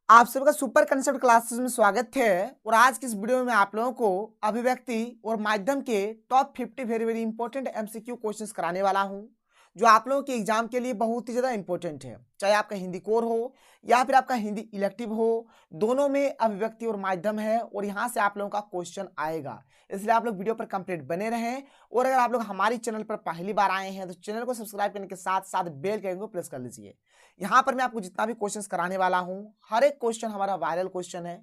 आप सबका super concept classes में स्वागत है। और आज की इस वीडियो में आप लोगों को अभिव्यक्ति और माध्यम के top 50 very very important MCQ questions कराने वाला हूं, जो आप लोगों के एग्जाम के लिए बहुत ही ज़्यादा इंपॉर्टेंट है। चाहे आपका हिंदी कोर हो या फिर आपका हिंदी इलेक्टिव हो, दोनों में अभिव्यक्ति और माध्यम है और यहाँ से आप लोगों का क्वेश्चन आएगा। इसलिए आप लोग वीडियो पर कंप्लीट बने रहें। और अगर आप लोग हमारी चैनल पर पहली बार आए हैं तो चैनल को सब्सक्राइब करने के साथ साथ बेल आइकन को प्रेस कर लीजिए। यहाँ पर मैं आपको जितना भी क्वेश्चंस कराने वाला हूँ, हर एक क्वेश्चन हमारा वायरल क्वेश्चन है,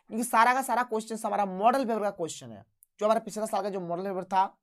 क्योंकि सारा का सारा क्वेश्चन हमारा मॉडल पेपर का क्वेश्चन है। जो हमारा पिछला साल का जो मॉडल पेपर था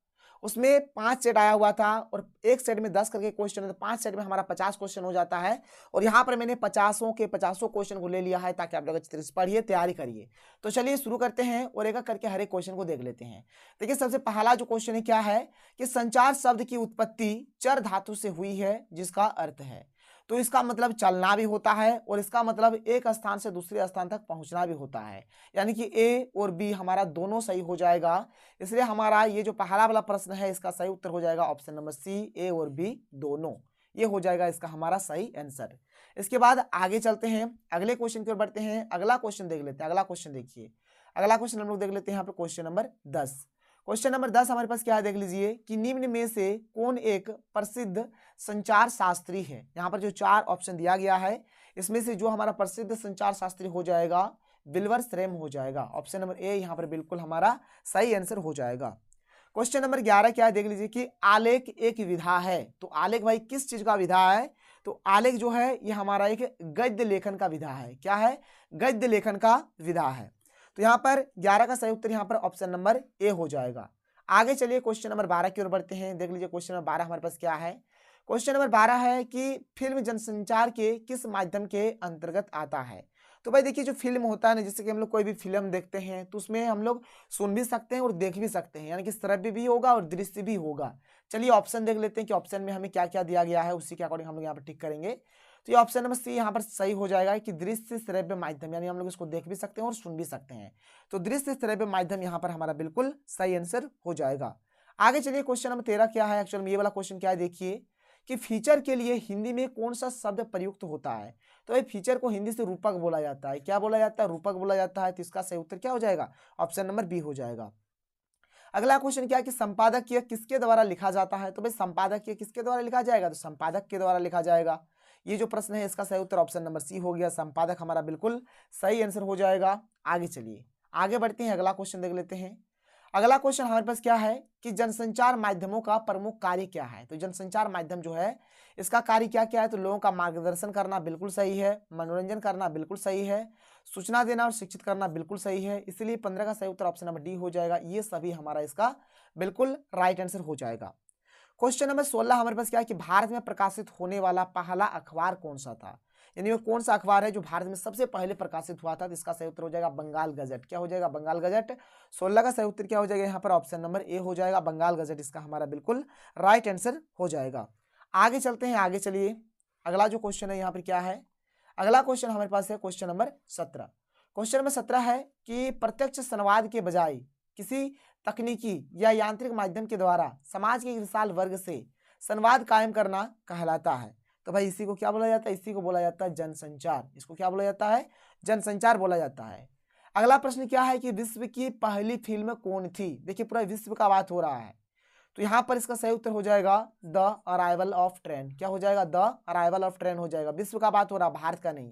उसमें 5 सेट आया हुआ था और एक सेट में 10 करके क्वेश्चन है, तो 5 सेट में हमारा 50 क्वेश्चन हो जाता है। और यहाँ पर मैंने 50 के 50 क्वेश्चन को ले लिया है ताकि आप लोग अच्छी तरह से पढ़िए, तैयारी करिए। तो चलिए शुरू करते हैं और एक एक करके हर एक क्वेश्चन को देख लेते हैं। देखिए सबसे पहला जो क्वेश्चन है क्या है कि संचार शब्द की उत्पत्ति चर धातु से हुई है, जिसका अर्थ है। तो इसका मतलब चलना भी होता है और इसका मतलब एक स्थान से दूसरे स्थान तक पहुंचना भी होता है, यानी कि ए और बी हमारा दोनों सही हो जाएगा। इसलिए हमारा ये जो पहला वाला प्रश्न है इसका सही उत्तर हो जाएगा ऑप्शन नंबर सी, ए और बी दोनों। ये हो जाएगा इसका हमारा सही आंसर। इसके बाद आगे चलते हैं, अगले क्वेश्चन की ओर बढ़ते हैं। अगला क्वेश्चन देख लेते हैं। अगला क्वेश्चन देखिए, अगला क्वेश्चन हम लोग देख लेते हैं यहाँ पे क्वेश्चन नंबर 10। क्वेश्चन नंबर 10 हमारे पास क्या है, देख लीजिए कि निम्न में से कौन एक प्रसिद्ध संचार शास्त्री है। यहाँ पर जो 4 ऑप्शन दिया गया है इसमें से जो हमारा प्रसिद्ध संचार शास्त्री हो जाएगा विल्बर श्रेम हो जाएगा। ऑप्शन नंबर ए यहाँ पर बिल्कुल हमारा सही आंसर हो जाएगा। क्वेश्चन नंबर 11 क्या है, देख लीजिए कि आलेख एक विधा है। तो आलेख भाई किस चीज का विधा है? तो आलेख जो है ये हमारा एक गद्य लेखन का विधा है। क्या है? गद्य लेखन का विधा है। तो यहाँ पर 11 का सही उत्तर यहाँ पर ऑप्शन नंबर ए हो जाएगा। आगे चलिए क्वेश्चन नंबर 12 की ओर बढ़ते हैं। देख लीजिए क्वेश्चन नंबर 12 हमारे पास क्या है। क्वेश्चन नंबर 12 है कि फिल्म जनसंचार के किस माध्यम के अंतर्गत आता है। तो भाई देखिए जो फिल्म होता है ना, जैसे कि हम लोग कोई भी फिल्म देखते हैं तो उसमें हम लोग सुन भी सकते हैं और देख भी सकते हैं, यानी कि श्रव्य भी होगा और दृश्य भी होगा। चलिए ऑप्शन देख लेते हैं कि ऑप्शन में हमें क्या क्या दिया गया है, उसी के अकॉर्डिंग हम लोग यहाँ पर टिक करेंगे। तो ये ऑप्शन नंबर सी यहाँ पर सही हो जाएगा कि दृश्य श्रव्य माध्यम, यानी हम लोग इसको देख भी सकते हैं और सुन भी सकते हैं। तो दृश्य श्रव्य माध्यम यहाँ पर हमारा बिल्कुल सही आंसर हो जाएगा। आगे चलिए क्वेश्चन नंबर 13 क्या है। एक्चुअल में ये वाला क्वेश्चन क्या है, देखिए कि फीचर के लिए हिंदी में कौन सा शब्द प्रयुक्त होता है। तो ये फीचर को हिंदी से रूपक बोला जाता है। क्या बोला जाता है? रूपक बोला जाता है। तो इसका सही उत्तर क्या हो जाएगा? ऑप्शन नंबर बी हो जाएगा। अगला क्वेश्चन क्या है कि संपादकीय किसके द्वारा लिखा जाता है। तो भाई संपादकीय किसके द्वारा लिखा जाएगा? तो संपादक के द्वारा लिखा जाएगा। ये जो प्रश्न है इसका सही उत्तर ऑप्शन नंबर सी हो गया, संपादक हमारा बिल्कुल सही आंसर हो जाएगा। आगे चलिए आगे बढ़ते हैं, अगला क्वेश्चन देख लेते हैं। अगला क्वेश्चन हमारे पास क्या है कि जनसंचार माध्यमों का प्रमुख कार्य क्या है। तो जनसंचार माध्यम जो है इसका कार्य क्या क्या है। तो लोगों का मार्गदर्शन करना बिल्कुल सही है, मनोरंजन करना बिल्कुल सही है, सूचना देना और शिक्षित करना बिल्कुल सही है। इसलिए 15 का सही उत्तर ऑप्शन नंबर डी हो जाएगा। ये सभी हमारा इसका बिल्कुल राइट आंसर हो जाएगा। क्वेश्चन नंबर 16 हमारे पास क्या है कि भारत में प्रकाशित होने वाला पहला अखबार कौन सा था, यानी वो कौन सा अखबार है जो भारत में सबसे पहले प्रकाशित हुआ था। तो इसका सही उत्तर हो जाएगा बंगाल गजट। क्या हो जाएगा? बंगाल गजट। 16 का सही उत्तर क्या हो जाएगा यहाँ पर? ऑप्शन नंबर ए हो जाएगा, बंगाल गजट इसका हमारा बिल्कुल राइट आंसर हो जाएगा। आगे चलते हैं, आगे चलिए अगला जो क्वेश्चन है यहाँ पर क्या है। अगला क्वेश्चन हमारे पास है क्वेश्चन नंबर 17। क्वेश्चन नंबर 17 है कि प्रत्यक्ष संवाद के बजाय किसी तकनीकी या यांत्रिक माध्यम के द्वारा समाज के एक विशाल वर्ग से संवाद कायम करना कहलाता है। तो भाई इसी को क्या बोला जाता है? इसी को बोला जाता है जनसंचार। इसको क्या बोला जाता है? जनसंचार बोला जाता है। अगला प्रश्न क्या है कि विश्व की पहली फिल्म कौन थी। देखिए पूरा विश्व का बात हो रहा है, तो यहाँ पर इसका सही उत्तर हो जाएगा द अराइवल ऑफ ट्रेन। क्या हो जाएगा? द अराइवल ऑफ ट्रेन हो जाएगा। विश्व का बात हो रहा, भारत का नहीं,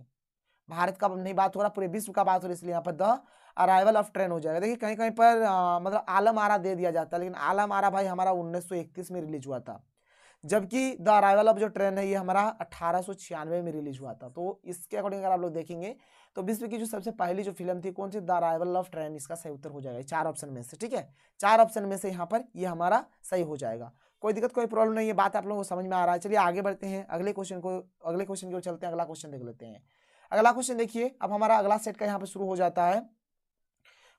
भारत का नहीं बात हो रहा, पूरे विश्व का बात हो रहा, इसलिए यहाँ पर द अराइवल ऑफ ट्रेन हो जाएगा। देखिए कहीं कहीं पर मतलब आलम आरा दे दिया जाता है, लेकिन आलम आरा भाई हमारा 1931 में रिलीज हुआ था, जबकि द अराइवल ऑफ जो ट्रेन है ये हमारा 1896 में रिलीज हुआ था। तो इसके अकॉर्डिंग अगर आप लोग देखेंगे तो विश्व की जो सबसे पहली जो फिल्म थी कौन सी? The arrival of train. इसका सही उत्तर हो जाएगा 4 ऑप्शन में से। ठीक है, 4 ऑप्शन में से यहाँ पर ये हमारा सही हो जाएगा। कोई दिक्कत कोई प्रॉब्लम नहीं है, बात आप लोगों को समझ में आ रहा है। चलिए आगे बढ़ते हैं, अगले क्वेश्चन की ओर चलते हैं। अगला क्वेश्चन देख लेते हैं। अगला क्वेश्चन देखिए, अब हमारा अगला सेट का यहाँ पर शुरू हो जाता है।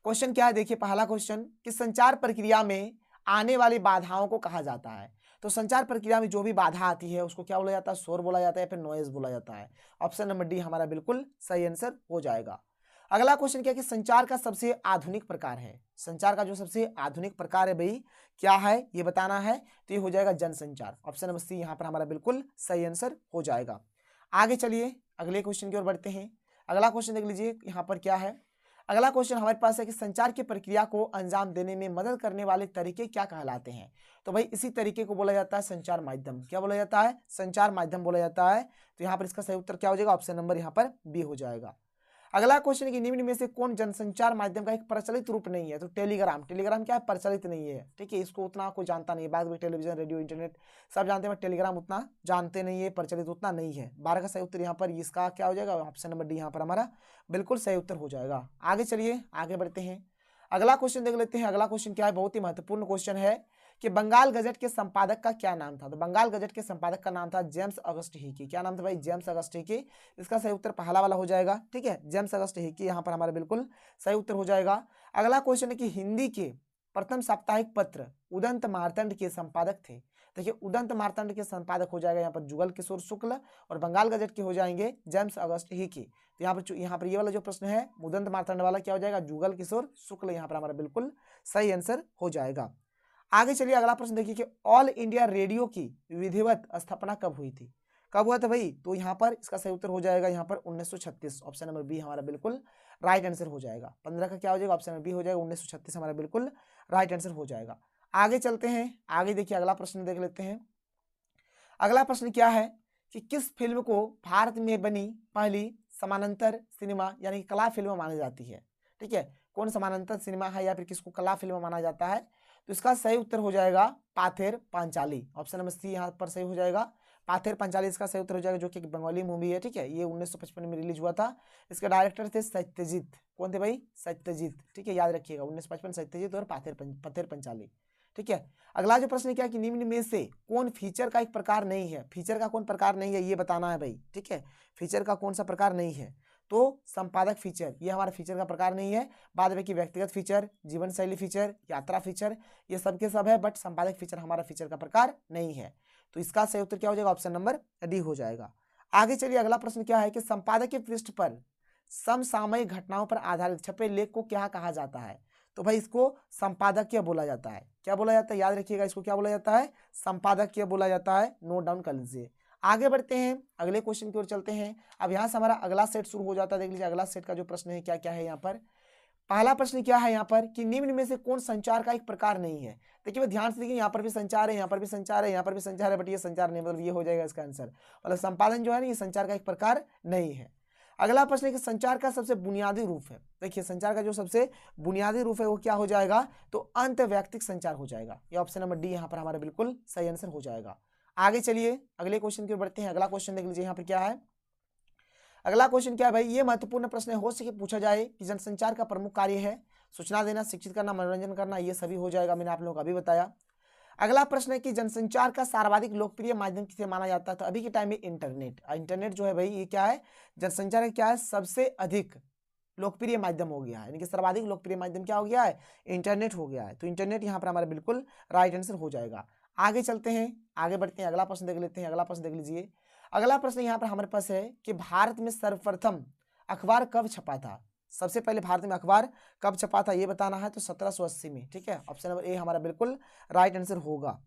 क्वेश्चन क्या है, देखिए पहला क्वेश्चन कि संचार प्रक्रिया में आने वाली बाधाओं को कहा जाता है। तो संचार प्रक्रिया में जो भी बाधा आती है उसको क्या बोला जाता है? शोर बोला जाता है या फिर नॉइज बोला जाता है। ऑप्शन नंबर डी हमारा बिल्कुल सही आंसर हो जाएगा। अगला क्वेश्चन क्या है कि संचार का सबसे आधुनिक प्रकार है। संचार का जो सबसे आधुनिक प्रकार है भाई क्या है ये बताना है, तो ये हो जाएगा जनसंचार। ऑप्शन नंबर सी यहाँ पर हमारा बिल्कुल सही आंसर हो जाएगा। आगे चलिए अगले क्वेश्चन की ओर बढ़ते हैं। अगला क्वेश्चन देख लीजिए यहाँ पर क्या है। अगला क्वेश्चन हमारे पास है कि संचार की प्रक्रिया को अंजाम देने में मदद करने वाले तरीके क्या कहलाते हैं। तो भाई इसी तरीके को बोला जाता है संचार माध्यम। क्या बोला जाता है? संचार माध्यम बोला जाता है। तो यहाँ पर इसका सही उत्तर क्या हो जाएगा? ऑप्शन नंबर यहाँ पर बी हो जाएगा। अगला क्वेश्चन की निम्न में से कौन जनसंचार माध्यम का एक प्रचलित रूप नहीं है। तो टेलीग्राम। टेलीग्राम क्या है? प्रचलित नहीं है। ठीक है, इसको उतना कोई जानता नहीं है। बाद में टेलीविजन, रेडियो, इंटरनेट सब जानते हैं, टेलीग्राम उतना जानते नहीं है, प्रचलित उतना नहीं है। 12 का सही उत्तर यहाँ पर इसका क्या हो जाएगा? ऑप्शन नंबर डी यहाँ पर हमारा बिल्कुल सही उत्तर हो जाएगा। आगे चलिए आगे बढ़ते हैं। अगला क्वेश्चन देख लेते हैं। अगला क्वेश्चन क्या है? बहुत ही महत्वपूर्ण क्वेश्चन है कि बंगाल गजट के संपादक का क्या नाम था। तो बंगाल गजट के संपादक का नाम था जेम्स अगस्ट हिकी। क्या नाम था भाई? James August Hicky. इसका सही उत्तर पहला वाला हो जाएगा। ठीक है, जेम्स अगस्ट हिकी यहाँ पर हमारा बिल्कुल सही उत्तर हो जाएगा। अगला क्वेश्चन है कि हिंदी के प्रथम साप्ताहिक पत्र उदंत मार्तंड के संपादक थे। देखिए, उदंत मार्तंड के संपादक हो जाएगा यहाँ पर जुगल किशोर शुक्ल, और बंगाल गजट के हो जाएंगे जेम्स अगस्ट हिकी। तो यहाँ पर ये वाला जो प्रश्न है उदंत मार्तंड वाला क्या हो जाएगा? जुगल किशोर शुक्ल यहाँ पर हमारा बिल्कुल सही आंसर हो जाएगा। आगे चलिए अगला प्रश्न देखिए कि ऑल इंडिया रेडियो की विधिवत स्थापना कब हुई थी। कब हुआ था भाई? तो यहाँ पर इसका सही उत्तर हो जाएगा यहाँ पर 1936। ऑप्शन नंबर बी हमारा बिल्कुल राइट आंसर हो जाएगा। 15 का क्या हो जाएगा? ऑप्शन नंबर बी हो जाएगा। 1936 हमारा बिल्कुल राइट आंसर हो जाएगा। आगे चलते हैं। आगे देखिए अगला प्रश्न देख लेते हैं। अगला प्रश्न क्या है कि किस फिल्म को भारत में बनी पहली समानांतर सिनेमा यानी कला फिल्म मानी जाती है। ठीक है, कौन समानांतर सिनेमा है या फिर किसको कला फिल्म माना जाता है? तो इसका सही उत्तर हो जाएगा Pather Panchali. Option number C यहाँ पर सही हो जाएगा। पाथेर पांचाली इसका सही उत्तर हो जाएगा, जो कि बंगाली मूवी है। ठीक है, ये 1955 में रिलीज हुआ था। इसके डायरेक्टर थे सत्यजीत। कौन थे भाई? सत्यजीत। ठीक है, याद रखिएगा 1955 सत्यजीत और पाथेर पंचाली। ठीक है, अगला जो प्रश्न क्या है कि निम्न में से कौन फीचर का एक प्रकार नहीं है। फीचर का कौन प्रकार नहीं है ये बताना है भाई। ठीक है, फीचर का कौन सा प्रकार नहीं है? तो संपादक फीचर ये हमारा फीचर का प्रकार नहीं है। बाद में कि व्यक्तिगत फीचर, जीवन शैली फीचर, यात्रा फीचर, ये सब के सब है, बट संपादक फीचर हमारा फीचर का प्रकार नहीं है। तो इसका सही उत्तर क्या हो जाएगा? ऑप्शन नंबर डी हो जाएगा। आगे चलिए अगला प्रश्न क्या है कि संपादक के पृष्ठ पर समसामयिक घटनाओं पर आधारित छपे लेख को क्या कहा जाता है। तो भाई इसको संपादकीय बोला जाता है। क्या बोला जाता है? याद रखिएगा, इसको क्या बोला जाता है? संपादकीय बोला जाता है। नोट डाउन कर लीजिए। आगे बढ़ते हैं, अगले क्वेश्चन की ओर चलते हैं। अब यहाँ से हमारा अगला सेट शुरू हो जाता है। देख लीजिए अगला सेट का जो प्रश्न है क्या क्या है यहाँ पर। पहला प्रश्न क्या है यहाँ पर कि निम्न में से कौन संचार का एक प्रकार नहीं है। देखिए मैं ध्यान से देखिए, यहाँ पर भी संचार है, यहाँ पर भी संचार है, यहाँ पर भी संचार है, बट ये संचार नहीं, मतलब ये हो जाएगा इसका आंसर। मतलब संपादन जो है ना, ये संचार का एक प्रकार नहीं है। अगला प्रश्न है कि संचार का सबसे बुनियादी रूप है। देखिए संचार का जो सबसे बुनियादी रूप है वो क्या हो जाएगा? तो अंतर्वैयक्तिक संचार हो जाएगा। ये ऑप्शन नंबर डी यहाँ पर हमारा बिल्कुल सही आंसर हो जाएगा। आगे चलिए अगले क्वेश्चन की ओर बढ़ते हैं। अगला क्वेश्चन देख लीजिए यहाँ पर क्या है। अगला क्वेश्चन क्या है भाई? ये महत्वपूर्ण प्रश्न हो सके पूछा जाए कि जनसंचार का प्रमुख कार्य है सूचना देना, शिक्षित करना, मनोरंजन करना, ये सभी हो जाएगा। मैंने आप लोगों को अभी बताया। अगला प्रश्न है कि जनसंचार का सर्वाधिक लोकप्रिय माध्यम किसे माना जाता है। तो अभी के टाइम में इंटरनेट। इंटरनेट जो है भाई ये क्या है? जनसंचार का क्या है? सबसे अधिक लोकप्रिय माध्यम हो गया है, यानी कि सर्वाधिक लोकप्रिय माध्यम क्या हो गया है? इंटरनेट हो गया है। तो इंटरनेट यहाँ पर हमारा बिल्कुल राइट आंसर हो जाएगा। आगे चलते हैं, आगे बढ़ते हैं, अगला प्रश्न देख लेते हैं। अगला प्रश्न देख लीजिए। अगला प्रश्न यहाँ पर हमारे पास है कि भारत में सर्वप्रथम अखबार कब छपा था। सबसे पहले भारत में अखबार कब छपा था ये बताना है। तो 1780 में। ठीक है, ऑप्शन नंबर ए हमारा बिल्कुल राइट आंसर होगा।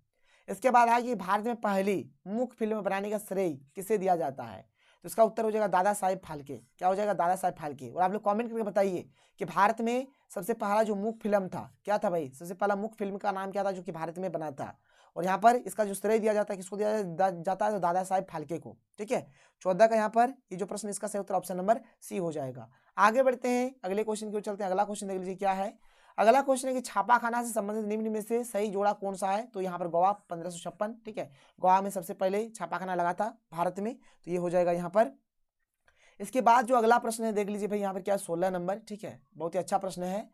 इसके बाद आगे भारत में पहली मुख्य फिल्म बनाने का श्रेय किसे दिया जाता है। तो इसका उत्तर हो जाएगा दादा साहेब फाल्के। क्या हो जाएगा? दादा साहेब फाल्के। और आप लोग कमेंट करके बताइए कि भारत में सबसे पहला जो मुख्य फिल्म था क्या था भाई? सबसे पहला मुख्य फिल्म का नाम क्या था जो कि भारत में बना था। और यहाँ पर इसका जो श्रेय दिया जाता है किसको दिया जाता है? तो दादा साहेब फाल्के को। ठीक है, 14 का यहाँ पर ये जो प्रश्न इसका सही उत्तर ऑप्शन नंबर सी हो जाएगा। आगे बढ़ते हैं, अगले क्वेश्चन की ओर चलते हैं। अगला क्वेश्चन देख लीजिए क्या है। अगला क्वेश्चन है कि छापाखाना से संबंधित निम्न में से सही जोड़ा कौन सा है। तो यहाँ पर गोवा 1556। ठीक है, गोवा में सबसे पहले छापाखाना लगा था भारत में, तो ये हो जाएगा यहाँ पर। इसके बाद जो अगला प्रश्न है देख लीजिए भाई, यहाँ पर क्या 16 नंबर। ठीक है, बहुत ही अच्छा प्रश्न है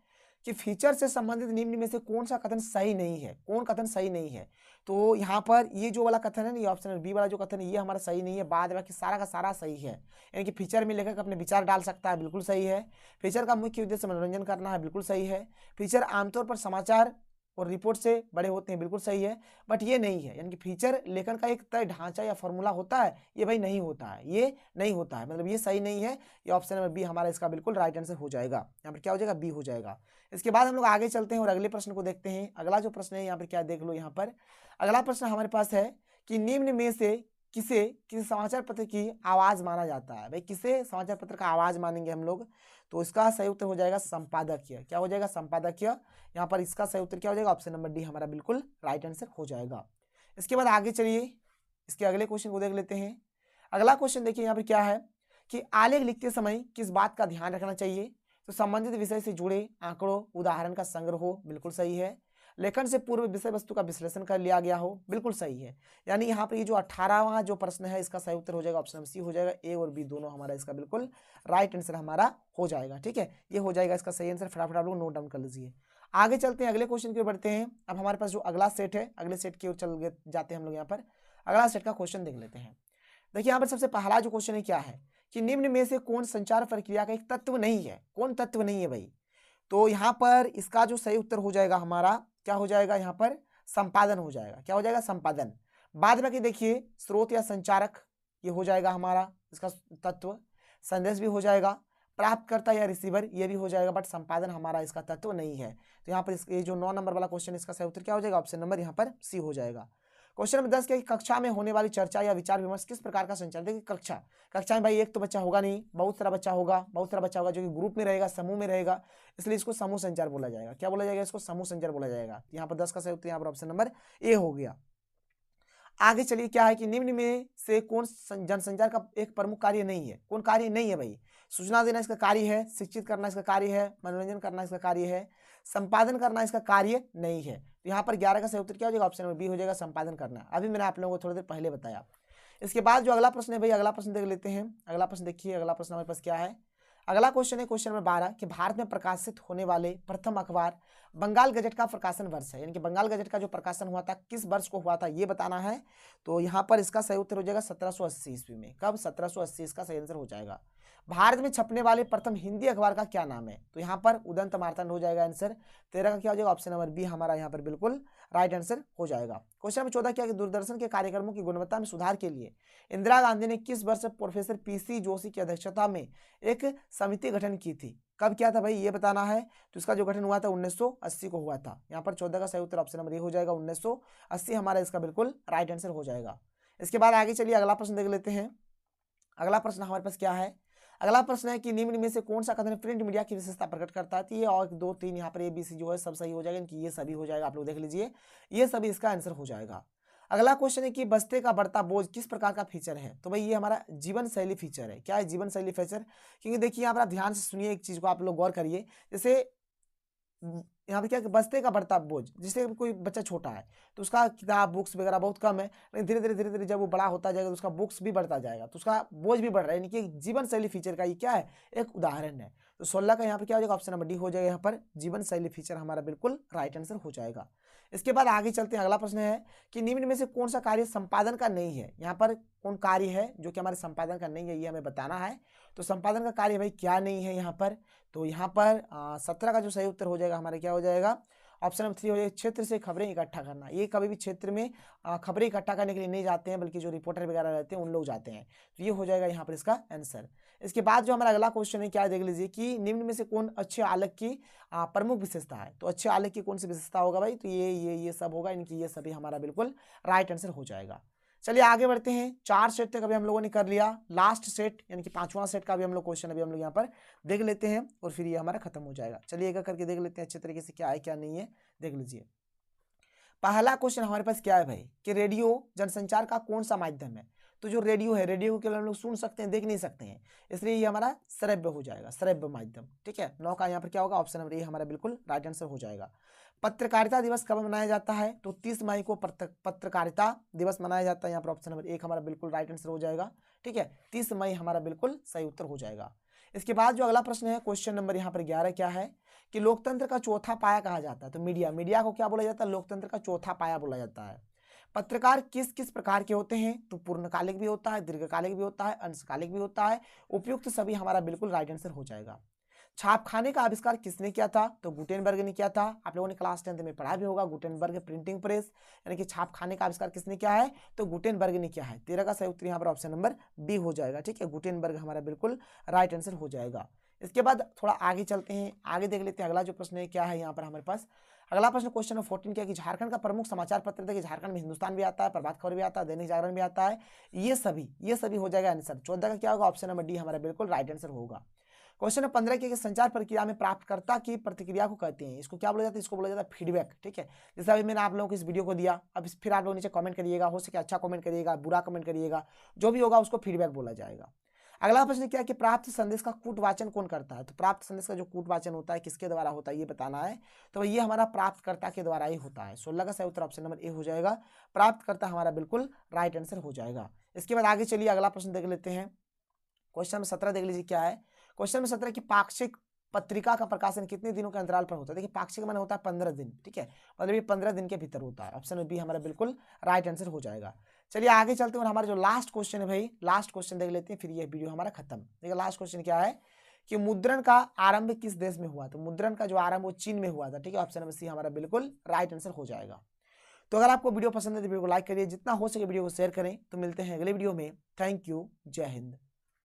कि फीचर से संबंधित निम्न में से कौन सा कथन सही नहीं है। कौन कथन सही नहीं है? तो यहाँ पर ये जो वाला कथन है ना, ये ऑप्शन बी वाला जो कथन है ये हमारा सही नहीं है। बाद बाकी सारा का सारा सही है, यानी कि फीचर में लेखक अपने विचार डाल सकता है, बिल्कुल सही है। फीचर का मुख्य उद्देश्य मनोरंजन करना है, बिल्कुल सही है। फीचर आमतौर पर समाचार और रिपोर्ट से बड़े होते हैं, बिल्कुल सही है। बट ये नहीं है, यानी कि फीचर लेखन का एक तय ढांचा या फॉर्मूला होता है, ये भाई नहीं होता है, ये नहीं होता है, मतलब ये सही नहीं है। ये ऑप्शन नंबर बी हमारा इसका बिल्कुल राइट आंसर हो जाएगा। यहाँ पर क्या हो जाएगा? बी हो जाएगा। इसके बाद हम लोग आगे चलते हैं और अगले प्रश्न को देखते हैं। अगला जो प्रश्न है यहाँ पर क्या देख लो, यहाँ पर अगला प्रश्न हमारे पास है कि निम्न में से किसे किसी समाचार पत्र की आवाज माना जाता है? भाई किसे समाचार पत्र का आवाज मानेंगे हम लोग? तो इसका सही उत्तर हो जाएगा संपादकीय। क्या हो जाएगा? संपादकीय। यहाँ पर इसका सही उत्तर क्या हो जाएगा? ऑप्शन नंबर डी हमारा बिल्कुल राइट आंसर हो जाएगा। इसके बाद आगे चलिए, इसके अगले क्वेश्चन को देख लेते हैं। अगला क्वेश्चन देखिए यहाँ पर क्या है कि आलेख लिखते समय किस बात का ध्यान रखना चाहिए? तो संबंधित विषय से जुड़े आंकड़ों उदाहरण का संग्रह हो, बिल्कुल सही है। लेखन से पूर्व विषय वस्तु का विश्लेषण कर लिया गया हो, बिल्कुल सही है। यानी यहाँ पर ये जो 18वां जो प्रश्न है इसका सही उत्तर हो जाएगा ऑप्शन सी हो जाएगा। ए और बी दोनों हमारा इसका बिल्कुल राइट आंसर हमारा हो जाएगा। ठीक है, ये हो जाएगा इसका सही आंसर। फटाफट आप लोग नोट डाउन कर लीजिए। आगे चलते हैं, अगले क्वेश्चन की ओर बढ़ते हैं। अब हमारे पास जो अगला सेट है, अगले सेट की ओर चल जाते हैं हम लोग। यहाँ पर अगला सेट का क्वेश्चन देख लेते हैं। देखिए यहाँ पर सबसे पहला जो क्वेश्चन है क्या है कि निम्न में से कौन संचार प्रक्रिया का एक तत्व नहीं है? कौन तत्व नहीं है भाई? तो यहाँ पर इसका जो सही उत्तर हो जाएगा हमारा क्या हो जाएगा? यहाँ पर संपादन हो जाएगा। क्या हो जाएगा? संपादन। बाद में देखिए स्रोत या संचारक, ये हो जाएगा हमारा इसका तत्व। संदेश भी हो जाएगा। प्राप्तकर्ता या रिसीवर, ये भी हो जाएगा। बट संपादन हमारा इसका तत्व नहीं है। तो यहाँ पर ये जो 9 नंबर वाला क्वेश्चन, इसका सही उत्तर क्या हो जाएगा? ऑप्शन नंबर यहाँ पर सी हो जाएगा। क्वेश्चन नंबर 10 क्या कक्षा में होने वाली चर्चा या विचार विमर्श किस प्रकार का संचालन? देखिए कक्षा में भाई एक तो बच्चा होगा नहीं, बहुत सारा बच्चा होगा जो कि ग्रुप में रहेगा, समूह में रहेगा, इसलिए इसको समूह संचार बोला जाएगा। क्या बोला जाएगा? इसको समूह संचार बोला जाएगा। यहाँ पर 10 का सही उत्तर यहाँ पर ऑप्शन नंबर ए हो गया। आगे चलिए क्या है कि निम्न में से कौन जनसंचार का एक प्रमुख कार्य नहीं है? कौन कार्य नहीं है भाई? सूचना देना इसका कार्य है, शिक्षित करना इसका कार्य है, मनोरंजन करना इसका कार्य है, संपादन करना इसका कार्य नहीं है। तो यहाँ पर 11 का सही उत्तर क्या हो जाएगा? ऑप्शन नंबर बी हो जाएगा, संपादन करना। अभी मैंने आप लोगों को थोड़ी देर पहले बताया। इसके बाद जो अगला प्रश्न है भाई, अगला प्रश्न देख लेते हैं। अगला प्रश्न देखिए, अगला प्रश्न हमारे पास क्या है। अगला क्वेश्चन है क्वेश्चन नंबर 12 कि भारत में प्रकाशित होने वाले प्रथम अखबार बंगाल गजट का प्रकाशन वर्ष है, यानी कि बंगाल गजट का जो प्रकाशन हुआ था किस वर्ष को हुआ था ये बताना है। तो यहाँ पर इसका सही उत्तर हो जाएगा 1780 ईस्वी में। कब? 1780 इसका सही आंसर हो जाएगा। भारत में छपने वाले प्रथम हिंदी अखबार का क्या नाम है? तो यहाँ पर उदंत मार्तंड हो जाएगा आंसर। 13 का क्या हो जाएगा? ऑप्शन नंबर बी हमारा यहाँ पर बिल्कुल राइट आंसर हो जाएगा। क्वेश्चन नंबर 14 क्या कि दूरदर्शन के कार्यक्रमों की गुणवत्ता में सुधार के लिए इंदिरा गांधी ने किस वर्ष प्रोफेसर पीसी जोशी की अध्यक्षता में एक समिति गठन की थी? कब किया था भाई ये बताना है। तो इसका जो गठन हुआ था 1980 को हुआ था। यहाँ पर 14 का सही उत्तर ऑप्शन नंबर ए हो जाएगा, 1980 हमारा इसका बिल्कुल राइट आंसर हो जाएगा। इसके बाद आगे चलिए अगला प्रश्न देख लेते हैं। अगला प्रश्न हमारे पास क्या है? अगला प्रश्न है कि निम्न में से कौन सा कथन प्रिंट मीडिया की विशेषता प्रकट करता है? तो ये और 2 3 यहाँ पर ए बी सी जो है सब सही हो जाएगा, इनकी ये सभी हो जाएगा। आप लोग देख लीजिए, ये सभी इसका आंसर हो जाएगा। अगला क्वेश्चन है कि बस्ते का बढ़ता बोझ किस प्रकार का फीचर है? तो भाई ये हमारा जीवन शैली फीचर है। क्या है जीवन शैली फीचर? क्योंकि देखिए यहाँ पर आप ध्यान से सुनिए, एक चीज को आप लोग गौर करिए। जैसे यहाँ पे क्या कि बस्ते का बढ़ता बोझ, जिससे कोई बच्चा छोटा है तो उसका किताब बुक्स वगैरह बहुत कम है, लेकिन धीरे धीरे जब वो बड़ा होता जाएगा तो उसका बुक्स भी बढ़ता जाएगा, तो उसका बोझ भी बढ़ रहा है। यानी कि जीवन शैली फीचर का ये क्या है? एक उदाहरण है। तो 16 का यहाँ पर क्या हो जाएगा? ऑप्शन नंबर डी हो जाएगा। यहाँ पर जीवन शैली फीचर हमारा बिल्कुल राइट आंसर हो जाएगा। इसके बाद आगे चलते हैं। अगला प्रश्न है कि निम्न में से कौन सा कार्य संपादन का नहीं है? यहाँ पर कौन कार्य है जो कि हमारे संपादन का नहीं है, ये हमें बताना है। तो संपादन का कार्य भाई क्या नहीं है यहाँ पर? तो यहाँ पर 17 का जो सही उत्तर हो जाएगा हमारे क्या हो जाएगा? ऑप्शन नंबर 3 हो जाएगा, क्षेत्र से खबरें इकट्ठा करना। ये कभी भी क्षेत्र में खबरें इकट्ठा करने के लिए नहीं जाते हैं, बल्कि जो रिपोर्टर वगैरह रहते हैं उन लोग जाते हैं। तो ये हो जाएगा यहाँ पर इसका आंसर। इसके बाद जो हमारा अगला क्वेश्चन है क्या देख लीजिए कि निम्न में से कौन अच्छे आलेख की प्रमुख विशेषता है? तो अच्छे आलेख की कौन सी विशेषता होगा भाई? तो ये सब होगा, इनकी ये सभी हमारा बिल्कुल राइट आंसर हो जाएगा। चलिए आगे बढ़ते हैं। 4 सेट तक अभी हम लोगों ने कर लिया। लास्ट सेट यानी कि 5वां सेट का भी हम लोग क्वेश्चन अभी हम लोग यहाँ पर देख लेते हैं और फिर ये हमारा खत्म हो जाएगा। चलिए एक करके देख लेते हैं अच्छे तरीके से क्या है क्या नहीं है, देख लीजिए। पहला क्वेश्चन हमारे पास क्या है भाई कि रेडियो जनसंचार का कौन सा माध्यम है? तो जो रेडियो है, रेडियो को केवल हम लोग सुन सकते हैं, देख नहीं सकते हैं, इसलिए ये हमारा श्रव्य हो जाएगा, श्रव्य माध्यम। ठीक है, 9 का यहाँ पर क्या होगा? ऑप्शन नंबर ए हमारा बिल्कुल राइट आंसर हो जाएगा। पत्रकारिता दिवस कब मनाया जाता है? तो 30 मई को पत्रकारिता दिवस मनाया जाता है। यहाँ पर ऑप्शन नंबर 1 हमारा बिल्कुल राइट आंसर हो जाएगा। ठीक है, 30 मई हमारा बिल्कुल सही उत्तर हो जाएगा। इसके बाद जो अगला प्रश्न है क्वेश्चन नंबर यहाँ पर 11 क्या है कि लोकतंत्र का चौथा पाया कहा जाता है? तो मीडिया को क्या बोला जाता है? लोकतंत्र का चौथा पाया बोला जाता है। पत्रकार किस किस प्रकार के होते हैं? तो पूर्णकालिक भी होता है, दीर्घकालिक भी होता है, अंशकालिक भी होता है। उपयुक्त सभी हमारा बिल्कुल राइट आंसर हो जाएगा। छापखाने का आविष्कार किसने किया था? तो गुटेनबर्ग ने किया था। आप लोगों ने क्लास 10th में पढ़ा भी होगा गुटेनबर्ग प्रिंटिंग प्रेस, यानी कि छापखाने का आविष्कार किसने किया है? तो गुटेनबर्ग ने किया है। 13 का सही उत्तर यहाँ पर ऑप्शन नंबर बी हो जाएगा। ठीक है, गुटेनबर्ग हमारा बिल्कुल राइट आंसर हो जाएगा। इसके बाद थोड़ा आगे चलते हैं, आगे देख लेते हैं। अगला जो प्रश्न है क्या है यहाँ पर हमारे पास? अगला प्रश्न क्वेश्चन नंबर 14 क्या है कि झारखंड का प्रमुख समाचार पत्र था कि झारखंड में हिंदुस्तान भी आता है, प्रभात खबर भी आता है, दैनिक जागरण भी आता है, ये सभी हो जाएगा आंसर। 14 का क्या होगा, ऑप्शन नंबर डी हमारा बिल्कुल राइट आंसर होगा। क्वेश्चन नंबर 15 के संचार प्रक्रिया में प्राप्तकर्ता की प्रतिक्रिया को कहते हैं, इसको क्या बोला जाता है, इसको बोला जाता है फीडबैक। ठीक है, जैसे अभी मैंने आप लोगों को इस वीडियो को दिया, अब फिर आप लोग नीचे कमेंट करिएगा, हो सके अच्छा कमेंट करिएगा, बुरा कमेंट करिएगा, जो भी होगा उसको फीडबैक बोला जाएगा। अगला प्रश्न क्या है कि प्राप्त संदेश का कूटवाचन कौन करता है, तो प्राप्त संदेश का जो कूटवाचन होता है किसके द्वारा होता है ये बताना है, तो ये हमारा प्राप्तकर्ता के द्वारा ही होता है। 16 का सही उत्तर ऑप्शन नंबर ए हो जाएगा, प्राप्तकर्ता हमारा बिल्कुल राइट आंसर हो जाएगा। इसके बाद आगे चलिए अगला प्रश्न देख लेते हैं। क्वेश्चन नंबर 17 देख लीजिए क्या है। क्वेश्चन नंबर 17 की पाक्षिक पत्रिका का प्रकाशन कितने दिनों के अंतराल पर होता है। देखिए पाक्षिक माने होता है 15 दिन। ठीक है, मतलब ये 15 दिन के भीतर होता है। ऑप्शन बी हमारा बिल्कुल राइट आंसर हो जाएगा। चलिए आगे चलते हैं और हमारा जो लास्ट क्वेश्चन है भाई, लास्ट क्वेश्चन देख लेते हैं, फिर ये वीडियो हमारा खत्म। देखिए लास्ट क्वेश्चन क्या है कि मुद्रण का आरंभ किस देश में हुआ, तो मुद्रण का जो आरंभ वो चीन में हुआ था। ठीक है, ऑप्शन नंबर सी हमारा बिल्कुल राइट आंसर हो जाएगा। तो अगर आपको वीडियो पसंद है तो वीडियो को लाइक करिए, जितना हो सके वीडियो को शेयर करें। तो मिलते हैं अगले वीडियो में। थैंक यू, जय हिंद।